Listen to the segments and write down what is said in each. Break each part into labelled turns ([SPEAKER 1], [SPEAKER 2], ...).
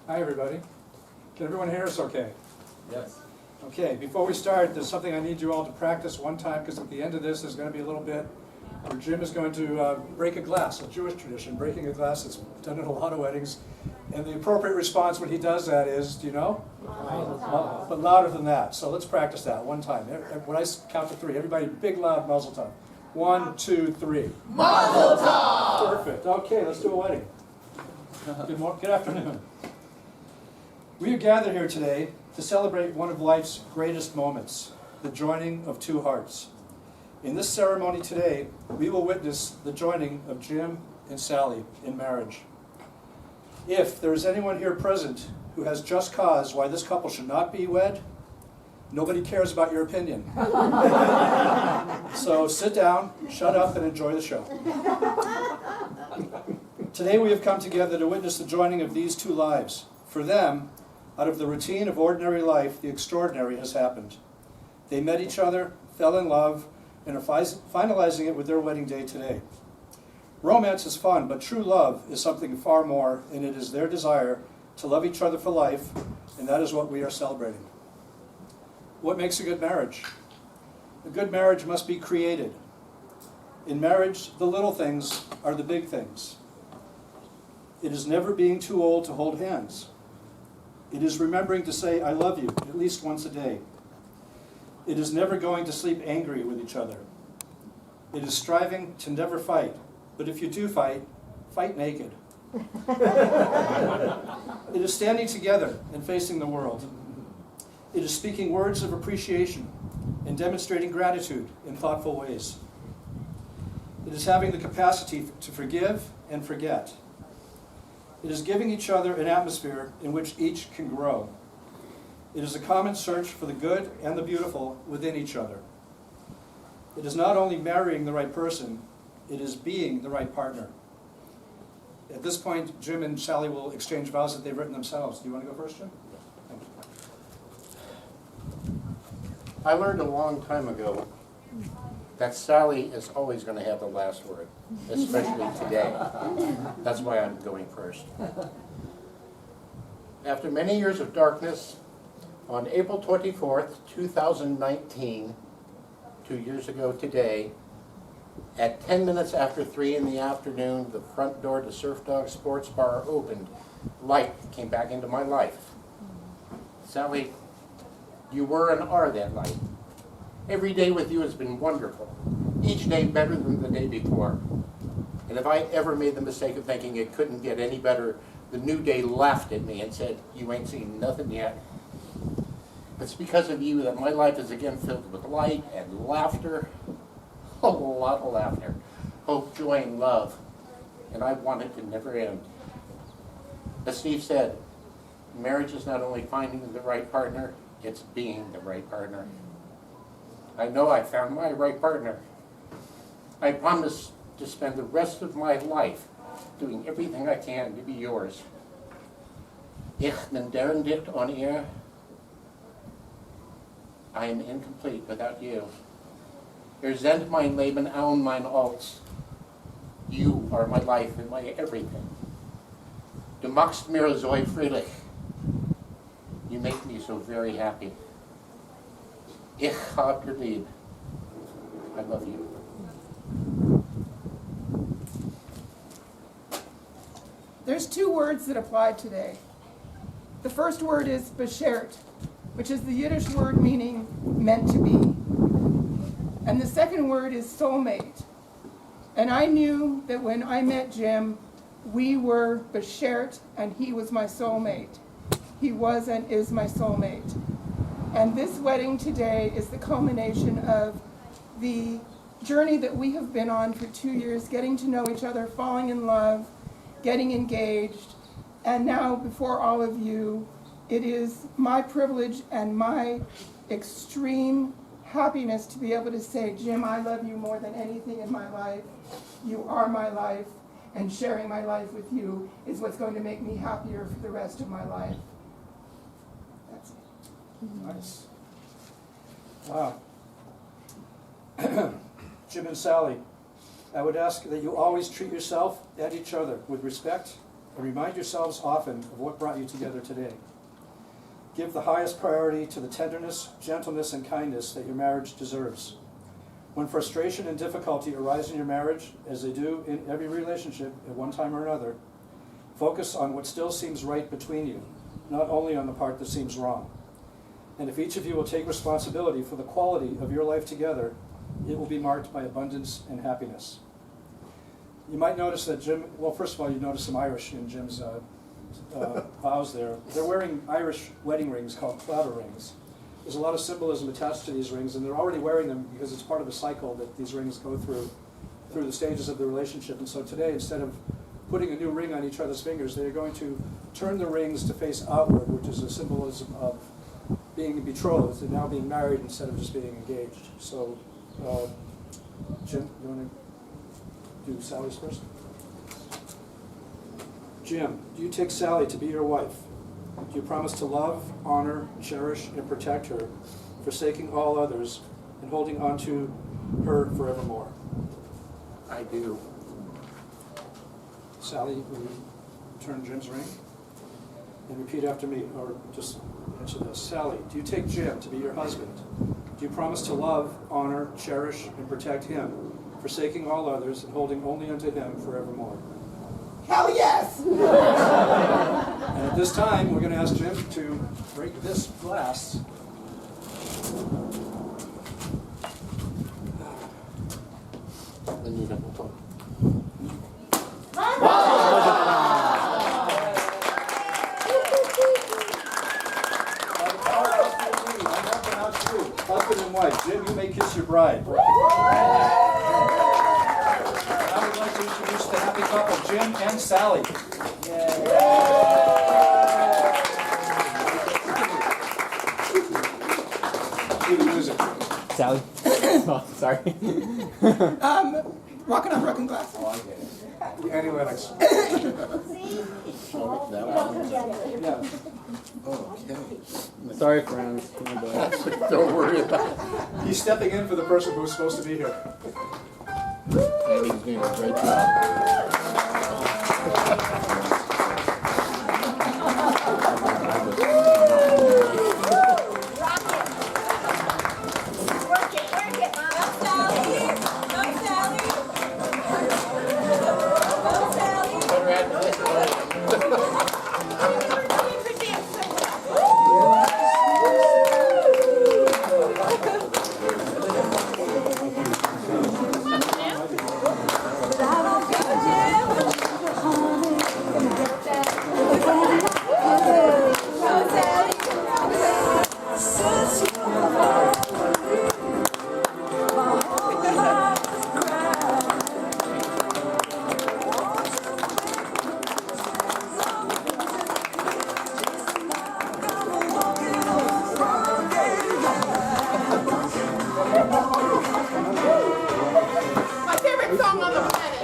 [SPEAKER 1] Hi, everybody. Can everyone hear us okay?
[SPEAKER 2] Yes.
[SPEAKER 1] Okay, before we start, there's something I need you all to practice one time, because at the end of this, there's going to be a little bit where Jim is going to break a glass, a Jewish tradition, breaking a glass that's done at a lot of weddings. And the appropriate response when he does that is, do you know? But louder than that. So let's practice that one time. When I count to three, everybody big, loud mazel tov. 1, 2, 3.
[SPEAKER 3] Mazel tov!
[SPEAKER 1] Perfect. Okay, let's do a wedding. Good afternoon. We are gathered here today to celebrate one of life's greatest moments, the joining of two hearts. In this ceremony today, we will witness the joining of Jim and Sally in marriage. If there is anyone here present who has just cause why this couple should not be wed, nobody cares about your opinion. So sit down, shut up, and enjoy the show. Today we have come together to witness the joining of these two lives. For them, out of the routine of ordinary life, the extraordinary has happened. They met each other, fell in love, and are finalizing it with their wedding day today. Romance is fun, but true love is something far more, and it is their desire to love each other for life, and that is what we are celebrating. What makes a good marriage? A good marriage must be created. In marriage, the little things are the big things. It is never being too old to hold hands. It is remembering to say, I love you, at least once a day. It is never going to sleep angry with each other. It is striving to never fight, but if you do fight, fight naked. It is standing together and facing the world. It is speaking words of appreciation and demonstrating gratitude in thoughtful ways. It is having the capacity to forgive and forget. It is giving each other an atmosphere in which each can grow. It is a common search for the good and the beautiful within each other. It is not only marrying the right person, it is being the right partner. At this point, Jim and Sally will exchange vows that they've written themselves. Do you want to go first, Jim? Thank you.
[SPEAKER 2] I learned a long time ago that Sally is always going to have the last word, especially today. That's why I'm going first. After many years of darkness, on April 24th, 2019, 2 years ago today, at 10 minutes after 3 in the afternoon, the front door to Surf Dog Sports Bar opened. Light came back into my life. Sally, you were and are that light. Every day with you has been wonderful. Each day better than the day before. And if I ever made the mistake of thinking it couldn't get any better, the new day laughed at me and said, you ain't seen nothing yet. It's because of you that my life is again filled with light and laughter. A lot of laughter, hope, joy, and love. And I want it to never end. As Steve said, marriage is not only finding the right partner, it's being the right partner. I know I found my right partner. I promise to spend the rest of my life doing everything I can to be yours. Ich bin deren dicht on air. I am incomplete without you. Ihr seid mein Leben und mein Alles. You are my life and my everything. Du machst mir so fröhlich. You make me so very happy. Ich hab dir lieb. I love you.
[SPEAKER 3] There's two words that apply today. The first word is beshert, which is the Yiddish word meaning meant to be. And the second word is soulmate. And I knew that when I met Jim, we were beshert and he was my soulmate. He was and is my soulmate. And this wedding today is the culmination of the journey that we have been on for 2 years, getting to know each other, falling in love, getting engaged. And now before all of you, it is my privilege and my extreme happiness to be able to say, Jim, I love you more than anything in my life. You are my life, and sharing my life with you is what's going to make me happier for the rest of my life. That's it.
[SPEAKER 1] Nice. Wow. Jim and Sally, I would ask that you always treat yourself and each other with respect and remind yourselves often of what brought you together today. Give the highest priority to the tenderness, gentleness, and kindness that your marriage deserves. When frustration and difficulty arise in your marriage, as they do in every relationship at one time or another, focus on what still seems right between you, not only on the part that seems wrong. And if each of you will take responsibility for the quality of your life together, it will be marked by abundance and happiness. You might notice that Jim, well, first of all, you notice some Irish in Jim's vows there. They're wearing Irish wedding rings called claddagh rings. There's a lot of symbolism attached to these rings, and they're already wearing them because it's part of a cycle that these rings go through the stages of the relationship. And so today, instead of putting a new ring on each other's fingers, they're going to turn the rings to face outward, which is a symbolism of being betrothed and now being married instead of just being engaged. So, Jim, you want to do Sally's first? Jim, do you take Sally to be your wife? Do you promise to love, honor, cherish, and protect her, forsaking all others, and holding on to her forevermore?
[SPEAKER 2] I do.
[SPEAKER 1] Sally, will you turn Jim's ring? And repeat after me, or just answer this. Sally, do you take Jim to be your husband? Do you promise to love, honor, cherish, and protect him, forsaking all others, and holding only unto him forevermore?
[SPEAKER 3] Hell yes!
[SPEAKER 1] And at this time, we're going to ask Jim to break this glass.
[SPEAKER 2] Then you can talk.
[SPEAKER 1] Husband and wife, Jim, you may kiss your bride. Now I would like to introduce the happy couple, Jim and Sally. Cue the music.
[SPEAKER 4] Sally. Oh, sorry.
[SPEAKER 3] Walking on broken glass.
[SPEAKER 1] Anti-Lennox. Yeah.
[SPEAKER 4] Sorry, friends.
[SPEAKER 2] Don't worry about it.
[SPEAKER 1] He's stepping in for the person who's supposed to be here.
[SPEAKER 2] And he's doing a great job.
[SPEAKER 3] My favorite song on the planet.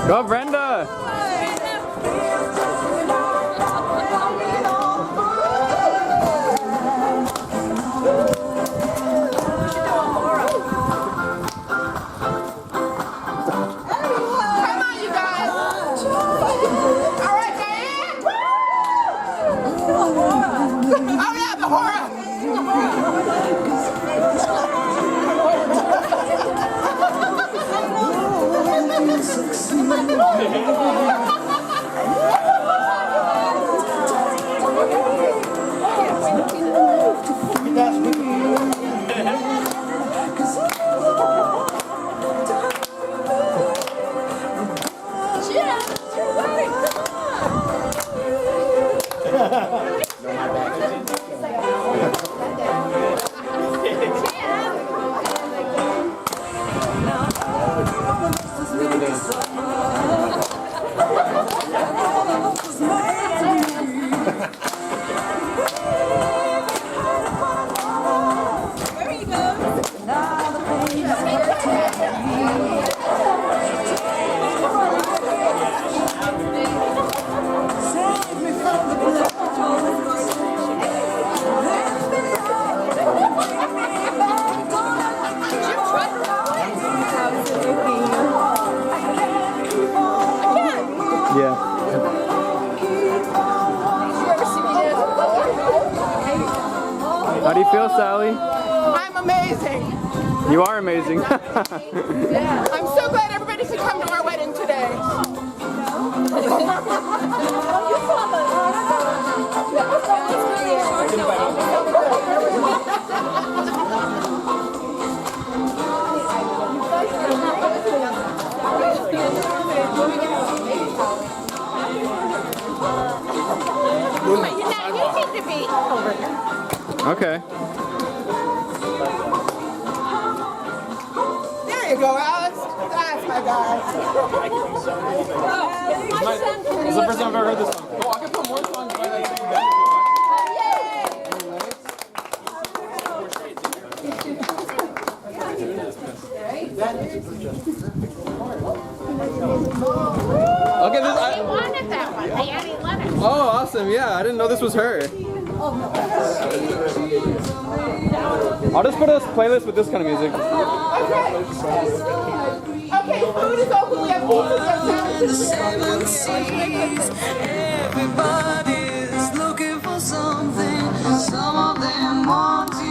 [SPEAKER 4] Go, Brenda!
[SPEAKER 3] Come on, you guys. All right, Diane. Oh, yeah, the horror.
[SPEAKER 2] No, my back.
[SPEAKER 4] Yeah. How do you feel, Sally?
[SPEAKER 3] I'm amazing.
[SPEAKER 4] You are amazing.
[SPEAKER 3] I'm so glad everybody could come to our wedding today.
[SPEAKER 4] Okay.
[SPEAKER 3] There you go, Alex. That's my guy.
[SPEAKER 4] This is the first time I've ever heard this song. Oh, I can put more songs by that same band. Okay, this
[SPEAKER 5] I wanted that one. I already let it.
[SPEAKER 4] Oh, awesome. Yeah, I didn't know this was her. I'll just put a playlist with this kind of music.
[SPEAKER 3] Okay, food is open. We have pizza. We have sandwiches.
[SPEAKER 6] Everybody